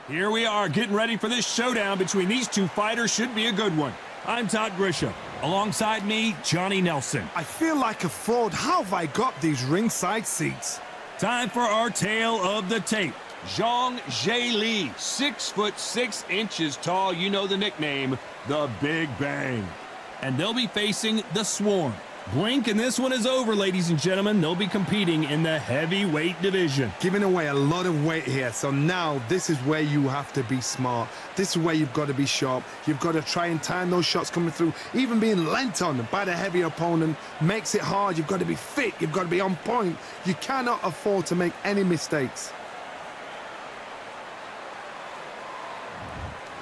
Here we are getting ready for this showdown between these two fighters. Should be a good one. I'm Todd Grisham. Alongside me, Johnny Nelson. I feel like a fraud. How have I got these ringside seats? Time for our tale of the tape. Zhilei, 6'6" tall. You know the nickname, the Big Bang. And they'll be facing the Swarm. Blink and this one is over, ladies and gentlemen. They'll be competing in the heavyweight division. Giving away a lot of weight here, so now this is where you have to be smart. This is where you've got to be sharp. You've got to try and time those shots coming through. Even being lent on by the heavier opponent makes it hard. You've got to be fit. You've got to be on point. You cannot afford to make any mistakes.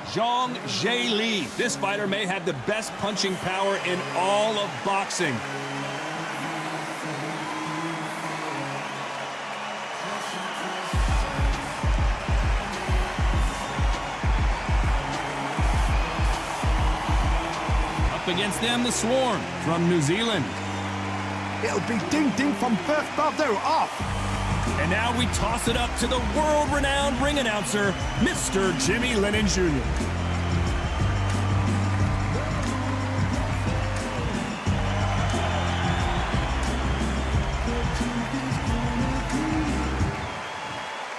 Zhilei. This fighter may have the best punching power in all of boxing. Up against them, the Swarm from New Zealand. It'll be ding-ding from first bell. They're off. And now we toss it up to the world-renowned ring announcer, Mr. Jimmy Lennon Jr.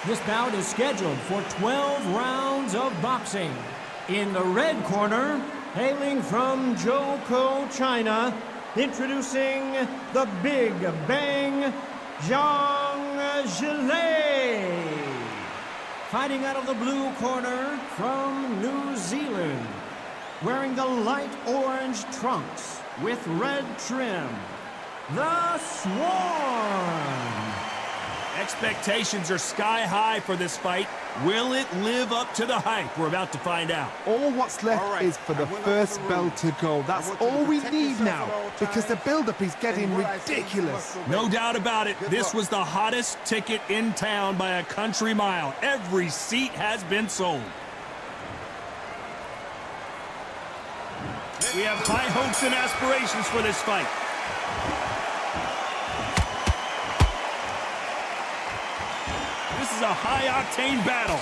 This bout is scheduled for 12 rounds of boxing. In the red corner, hailing from Zhou, China, introducing the Big Bang, Zhang. Zhilei. Fighting out of the blue corner from New Zealand, wearing the light orange trunks with red trim, the Swarm. Expectations are sky high for this fight. Will it live up to the hype? We're about to find out. All what's left is for the first bell to go. That's all we need now, because the build-up is getting ridiculous. No doubt about it. This was the hottest ticket in town by a country mile. Every seat has been sold. We have high hopes and aspirations for this fight. This is a high-octane battle.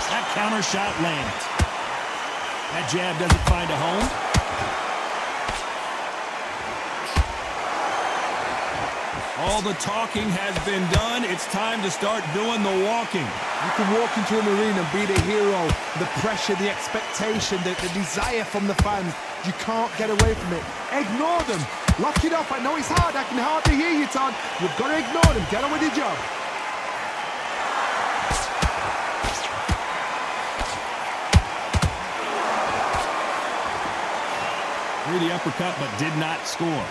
That counter shot lands. That jab doesn't find a home. All the talking has been done. It's time to start doing the walking. You can walk into an arena and be the hero. The pressure, the expectation, the desire from the fans. You can't get away from it. Ignore them. Lock it up. I know it's hard. I can hardly hear you, Todd. You've got to ignore them. Get on with your job. Threw the uppercut, but did not score.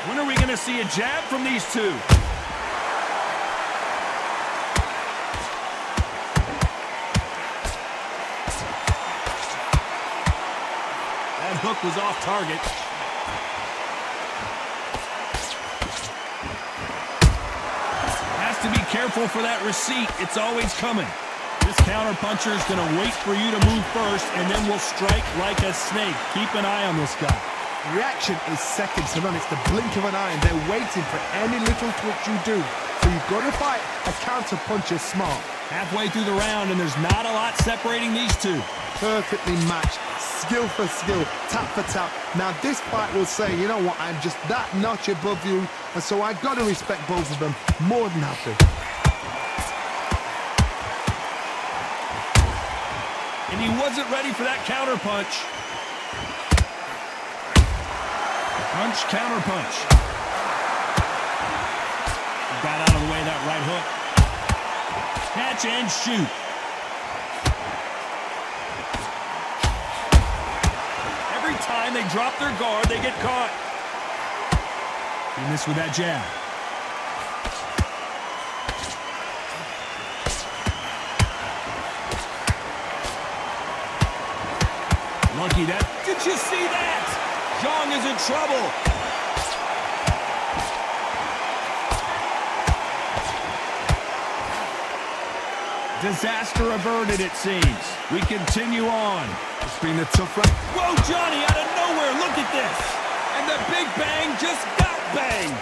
When are we going to see a jab from these two? That hook was off target. Has to be careful for that receipt. It's always coming. This counterpuncher is going to wait for you to move first, and then will strike like a snake. Keep an eye on this guy. Reaction is second to none. It's the blink of an eye, and they're waiting for any little twitch you do. So you've got to fight a counter puncher smart. Halfway through the round, and there's not a lot separating these two. Perfectly matched, skill for skill, tap for tap. Now this fight will say, you know what, I'm just that notch above you, and so I've got to respect both of them. More than happy. And he wasn't ready for that counter punch. Punch, counter punch. Got out of the way of that right hook. Catch and shoot. Every time they drop their guard, they get caught. He missed with that jab. Lucky that. Did you see that? Zhang is in trouble. Disaster averted, it seems. We continue on. It's been a tough round. Whoa, Johnny, out of nowhere, look at this. And the Big Bang just got banged.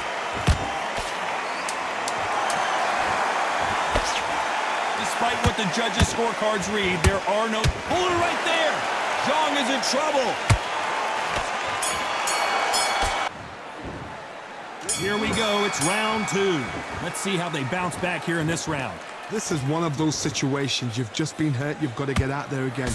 Despite what the judges' scorecards read, there are no... Hold it right there. Zhang is in trouble. Here we go. It's round 2. Let's see how they bounce back here in this round. This is one of those situations. You've just been hurt. You've got to get out there again.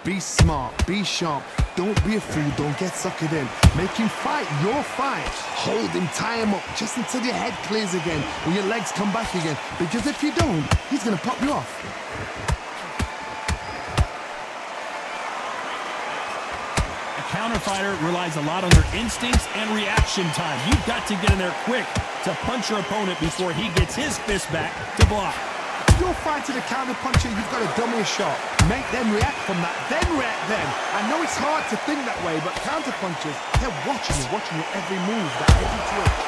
Be smart. Be sharp. Don't be a fool. Don't get suckered in. Make him fight your fight. Hold him. Tie him up just until your head clears again and your legs come back again. Because if you don't, he's going to pop you off. A counter fighter relies a lot on their instincts and reaction time. You've got to get in there quick to punch your opponent before he gets his fist back to block. If you're fighting a counter puncher, you've got to dummy a shot. Make them react from that, then react then. I know it's hard to think that way, but counter punchers, they're watching your every move, that every twitch.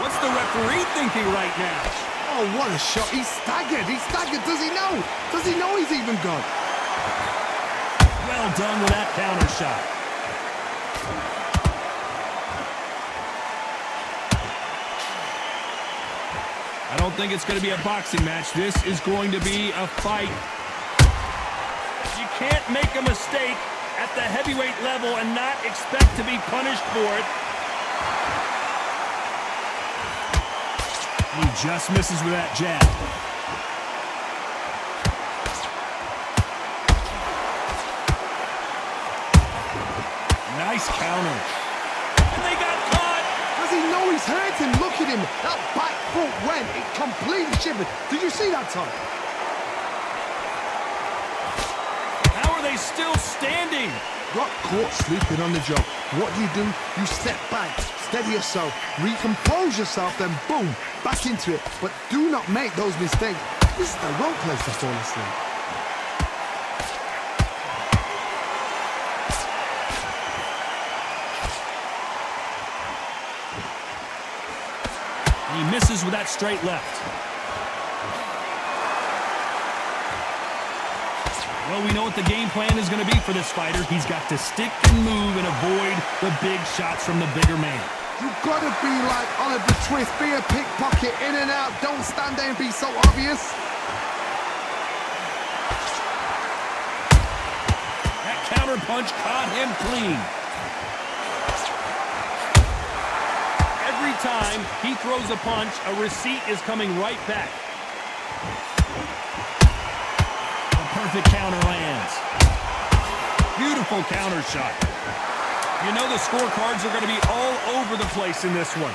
What's the referee thinking right now? Oh, what a shot. He's staggered. He's staggered. Does he know? Does he know he's even gone? Well done with that counter shot. I don't think it's going to be a boxing match. This is going to be a fight. You can't make a mistake at the heavyweight level and not expect to be punished for it. He just misses with that jab. Nice counter. And they got caught. Does he know he's hurting? Look at him. That back foot went. It completely shivered. Did you see that, Tom? How are they still standing? Got caught sleeping on the job. What do? You step back, steady yourself, recompose yourself, then boom, back into it. But do not make those mistakes. This is the wrong place to fall asleep. He misses with that straight left. Well, we know what the game plan is going to be for this fighter. He's got to stick and move and avoid the big shots from the bigger man. You've got to be like Oliver Twist. Be a pickpocket, in and out. Don't stand there and be so obvious. That counter punch caught him clean. Every time he throws a punch, a receipt is coming right back. Perfect counter lands. Beautiful counter shot. You know the scorecards are going to be all over the place in this one.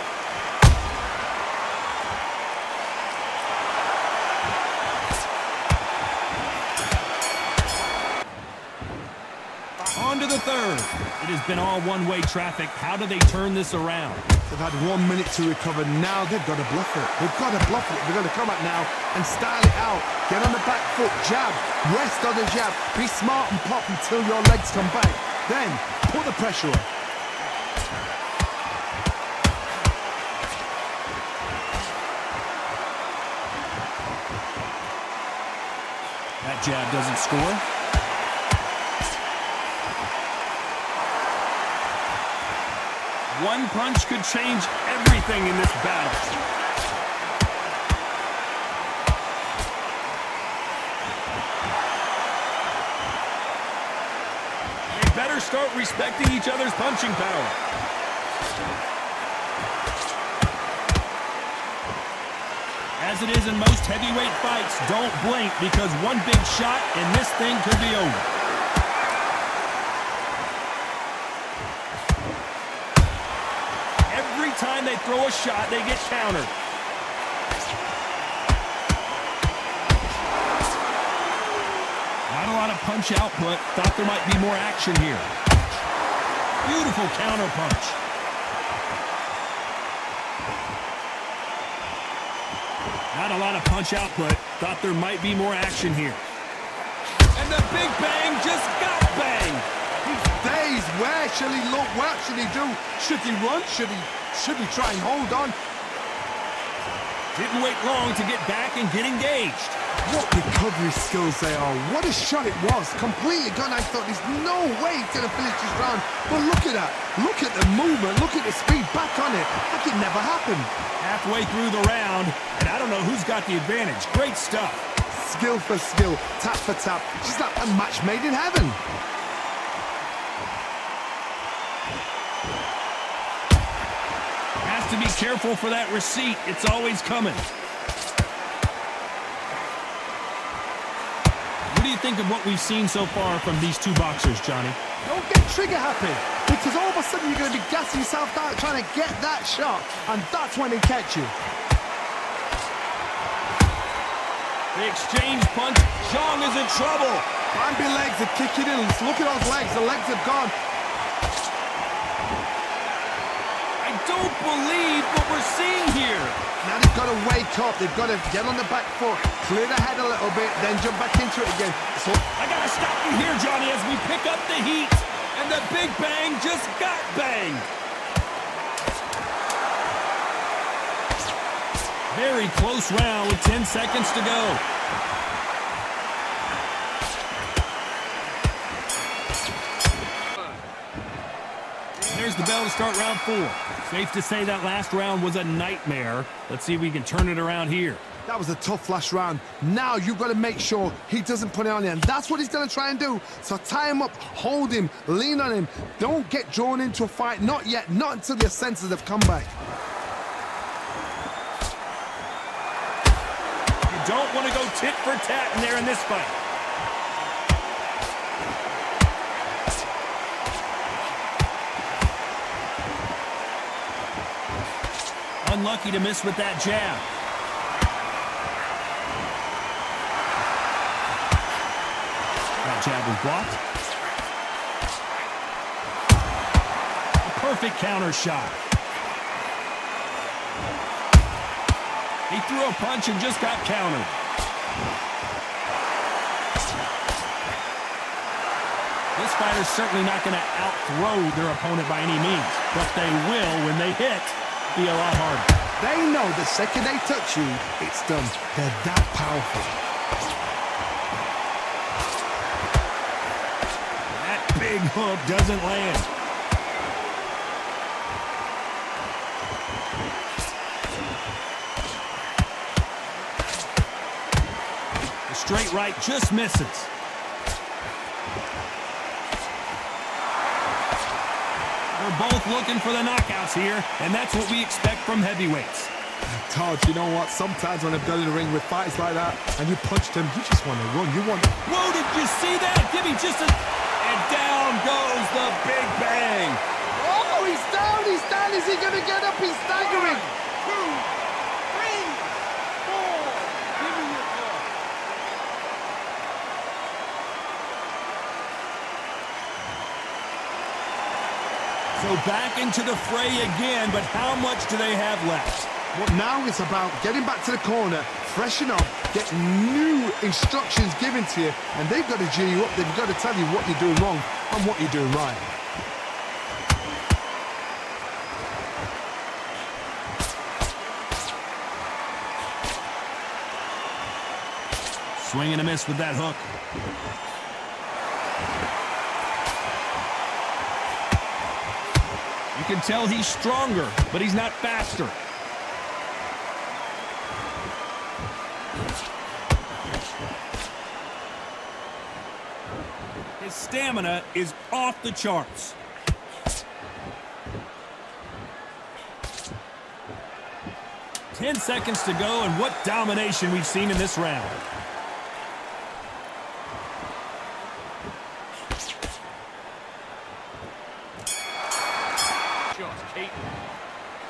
On to the third. It has been all one-way traffic. How do they turn this around? They've had 1 minute to recover. Now they've got to bluff it. They've got to bluff it. They've got to come out now and style it out. Get on the back foot, jab, rest on the jab. Be smart and pop until your legs come back. Then put the pressure on. That jab doesn't score. One punch could change everything in this battle. They better start respecting each other's punching power. As it is in most heavyweight fights, don't blink because one big shot and this thing could be over. Every time they throw a shot, they get countered. Not a lot of punch output. Thought there might be more action here. Beautiful counter punch. Not a lot of punch output. Thought there might be more action here. And the Big Bang just got banged. He's dazed, Where shall he look? What should he do? Should he run? Should he try and hold on? Didn't wait long to get back and get engaged. What recovery skills they are. What a shot it was. Completely gone. I thought there's no way he's going to finish this round. But look at that. Look at the movement. Look at the speed back on it. Like it never happened. Halfway through the round, and I don't know who's got the advantage. Great stuff. Skill for skill, tap for tap. Just like a match made in heaven. Has to be careful for that receipt. It's always coming. What do you think of what we've seen so far from these two boxers, Johnny? Don't get trigger happy, because all of a sudden you're going to be gassing yourself out trying to get that shot, and that's when they catch you. The exchange punch. Zhang is in trouble. Bambi legs are kicking in. Look at those legs. The legs have gone. I don't believe what we're seeing here. Now they've got to wake up. They've got to get on the back foot, clear the head a little bit, then jump back into it again. So I got to stop you here, Johnny, as we pick up the heat. And the Big Bang just got banged. Very close round with 10 seconds to go. There's the bell to start round 4. Safe to say that last round was a nightmare. Let's see if we can turn it around here. that was a tough last round. Now you've got to make sure he doesn't put it on you, and that's what he's going to try and do. So tie him up, hold him, lean on him. Don't get drawn into a fight. Not yet. Not until your senses have come back. You don't want to go tit for tat in there in this fight. Unlucky to miss with that jab. That jab was blocked. A perfect counter shot. He threw a punch and just got countered. This fighter's certainly not going to out-throw their opponent by any means, but they will, when they hit, be a lot harder. They know the second they touch you, it's done. They're that powerful. That big hook doesn't land. The straight right just misses. They're both looking for the knockouts here, and that's what we expect from heavyweights. Todd, you know what? Sometimes when I've done in the ring with fights like that, and you punched him, you just want to run. You want to... Whoa, did you see that? Give me just a... And down goes the Big Bang. Oh, he's down, he's down. Is he going to get up? He's staggering. 1, 2, 3, 4. Give me your call. So back into the fray again, but how much do they have left? Well, now it's about getting back to the corner, freshen up, get new instructions given to you, and they've got to G you up. They've got to tell you what you're doing wrong and what you're doing right. Swing and a miss with that hook. You can tell he's stronger, but he's not faster. His stamina is off the charts. Ten seconds to go, and what domination we've seen in this round.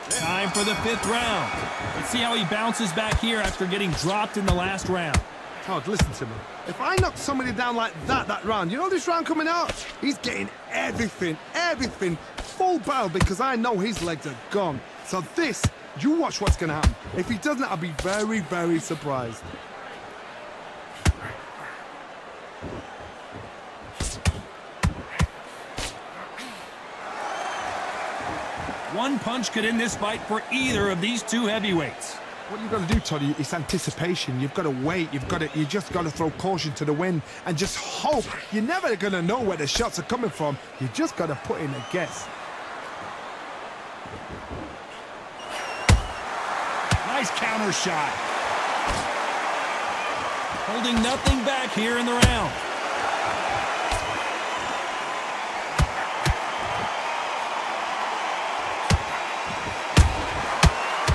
Time for the 5th round. Let's see how he bounces back here after getting dropped in the last round. Todd, listen to me. If I knock somebody down like that round, you know this round coming out? He's getting everything, full barrel, because I know his legs are gone. So this, you watch what's going to happen. If he doesn't, I'll be very, very surprised. One punch could end this fight for either of these two heavyweights. What you've got to do, Toddy, is anticipation. You've got to wait. You just got to throw caution to the wind and just hope. You're never going to know where the shots are coming from. You just got to put in a guess. Nice counter shot. Holding nothing back here in the round.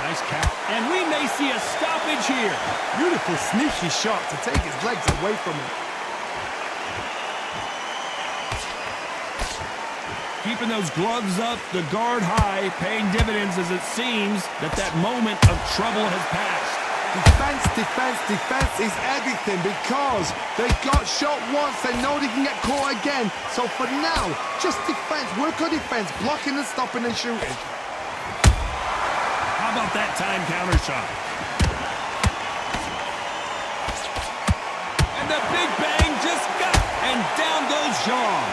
Nice count. And we may see a stoppage here. Beautiful, sneaky shot to take his legs away from him. Keeping those gloves up, the guard high, paying dividends as it seems that moment of trouble has passed. Defense, defense, defense is everything because they got shot once. They know they can get caught again. So for now, just defense, work on defense, blocking and stopping and shooting. How about that time counter shot? And the big bang just got, and down goes Zhang.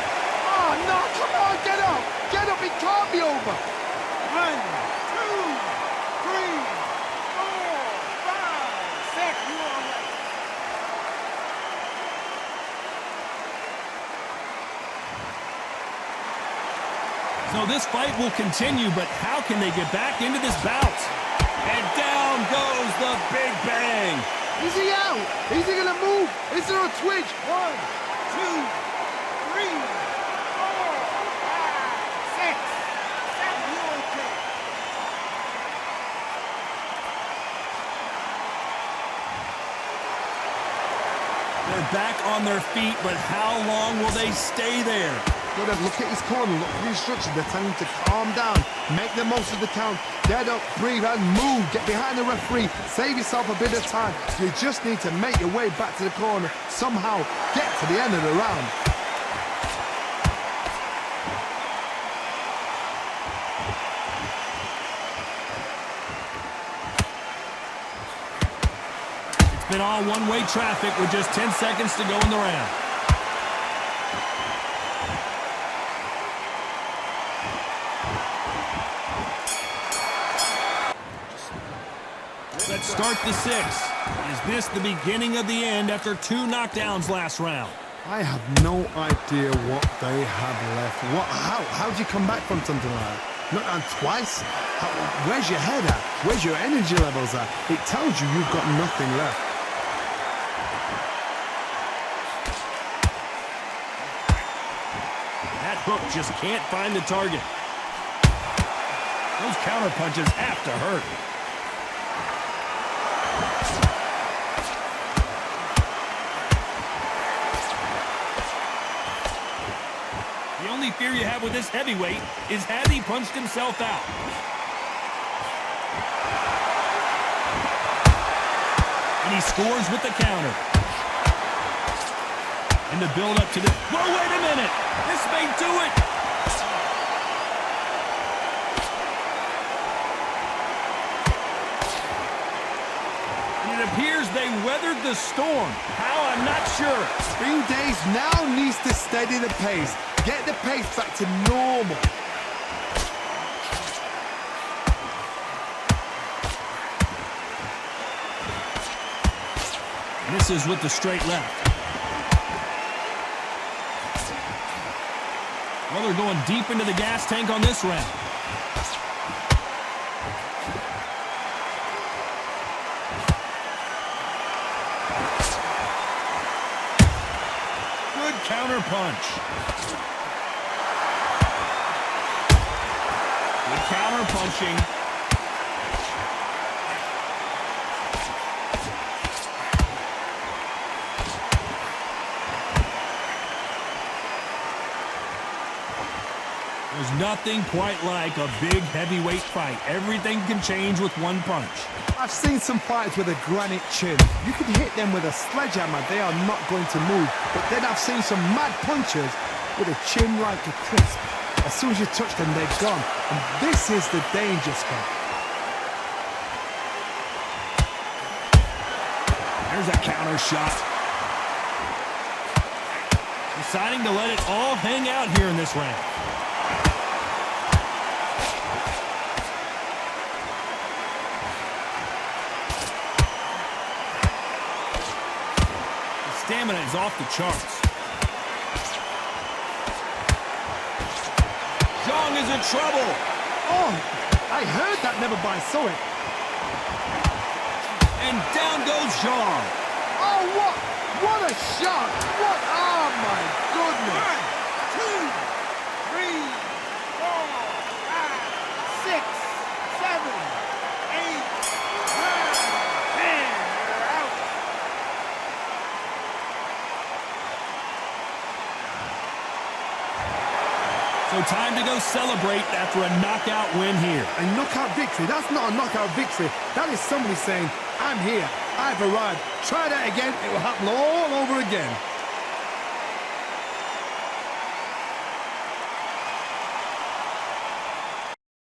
Oh no, come on, get up! Get up, it can't be over! 1, 2, 3, 4, 5, 6. You all right? So this fight will continue, but how can they get back into this bout? And down goes the big bang. Is he out? Is he gonna move? Is there a twitch? 1, 2, 3, 4, 5, 6, 7. You okay? They're back on their feet, but how long will they stay there? Look at his corner, look at the instructions. They're telling him to calm down, make the most of the count, get up, breathe, and move. Get behind the referee, save yourself a bit of time. You just need to make your way back to the corner, somehow get to the end of the round. It's been all one-way traffic with just 10 seconds to go in the round. Let's start the 6. Is this the beginning of the end after 2 knockdowns last round? I have no idea what they have left. How do you come back from something like that? Not on twice? Where's your head at? Where's your energy levels at? It tells you you've got nothing left. That hook just can't find the target. Those counter punches have to hurt. The only fear you have with this heavyweight is has he punched himself out? And he scores with the counter. And the build up to the... Whoa, wait a minute! This may do it! And it appears they weathered the storm. How, I'm not sure. 3 days now needs to steady the pace. Get the pace back to normal. Misses with the straight left. Well, they're going deep into the gas tank on this round. Good counter punch. Good counter punching. There's nothing quite like a big heavyweight fight. Everything can change with one punch. I've seen some fighters with a granite chin. You can hit them with a sledgehammer, they are not going to move. But then I've seen some mad punchers with a chin like a crisp. As soon as you touch them, they're gone. And this is the danger spot. There's a counter shot. Deciding to let it all hang out here in this round. stamina is off the charts. Zhang is in trouble. Oh, I heard that, never by saw it. And down goes Zhang. Oh, what a shot. What, oh my goodness. 1, 2, 3, 4, 5, 6, 7, 8, 9, 10. You're out. So time to go celebrate after a knockout win here. A knockout victory? That's not a knockout victory. That is somebody saying, I'm here, I've arrived. Try that again, it will happen all over again.